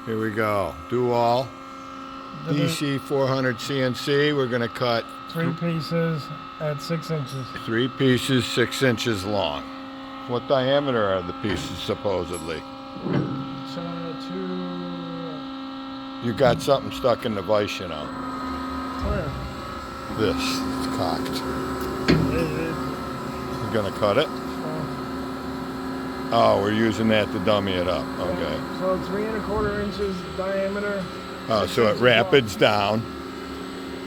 Here we go. Doall DC-400 CNC. We're going to cut 3 pieces at 6 inches. 3 pieces 6 inches long. What diameter are the pieces supposedly? 2. You got something stuck in the vise, you know. Where? This. It's cocked. You're going to cut it? Oh, we're using that to dummy it up. Okay. So 3 1/4 inches diameter. Oh, so it rapids down,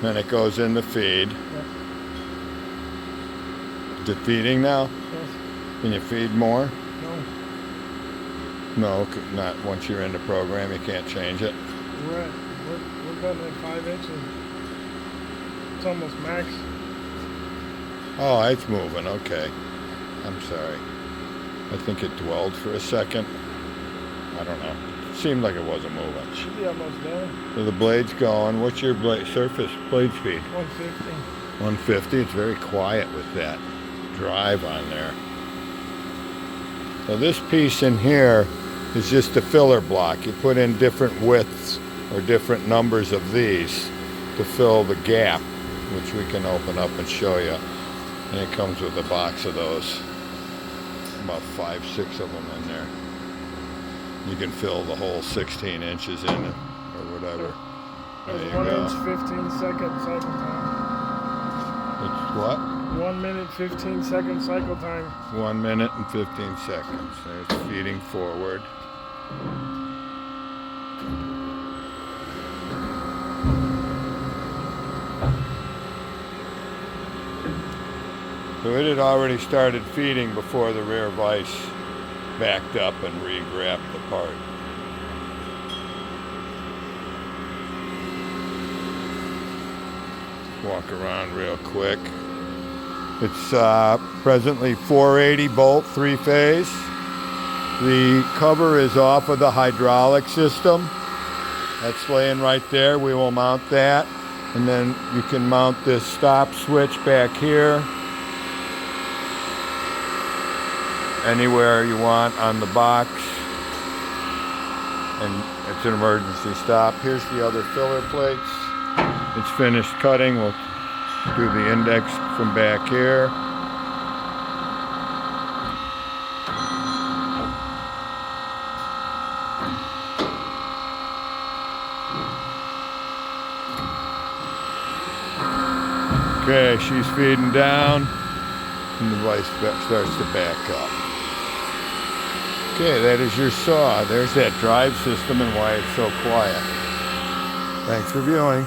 then it goes in the feed. Yep. Is it feeding now? Yes. Can you feed more? No. No, not once you're in the program. You can't change it. We're cutting at 5 inches. It's almost max. Oh, it's moving. Okay. I'm sorry. I think it dwelled for a second. I don't know. It seemed like it wasn't moving. Should be almost done. So the blade's going. What's your surface blade speed? 150. 150. It's very quiet with that drive on there. So this piece in here is just a filler block. You put in different widths or different numbers of these to fill the gap, which we can open up and show you. And it comes with a box of those. About 5, 6 of them in there. You can fill the whole 16 inches in or whatever. There you 1 go. inch 15-second cycle time. It's what? 1 minute 15-second cycle time. 1 minute and 15 seconds. There's feeding forward. So it had already started feeding before the rear vise backed up and re-grabbed the part. Walk around real quick. It's presently 480 bolt 3-phase. The cover is off of the hydraulic system. That's laying right there. We will mount that. And then you can mount this stop switch back here. Anywhere you want on the box, and it's an emergency stop. Here's the other filler plates. It's finished cutting. We'll do the index from back here. Okay, she's feeding down, and the vise starts to back up. Okay, that is your saw. There's that drive system and why it's so quiet. Thanks for viewing.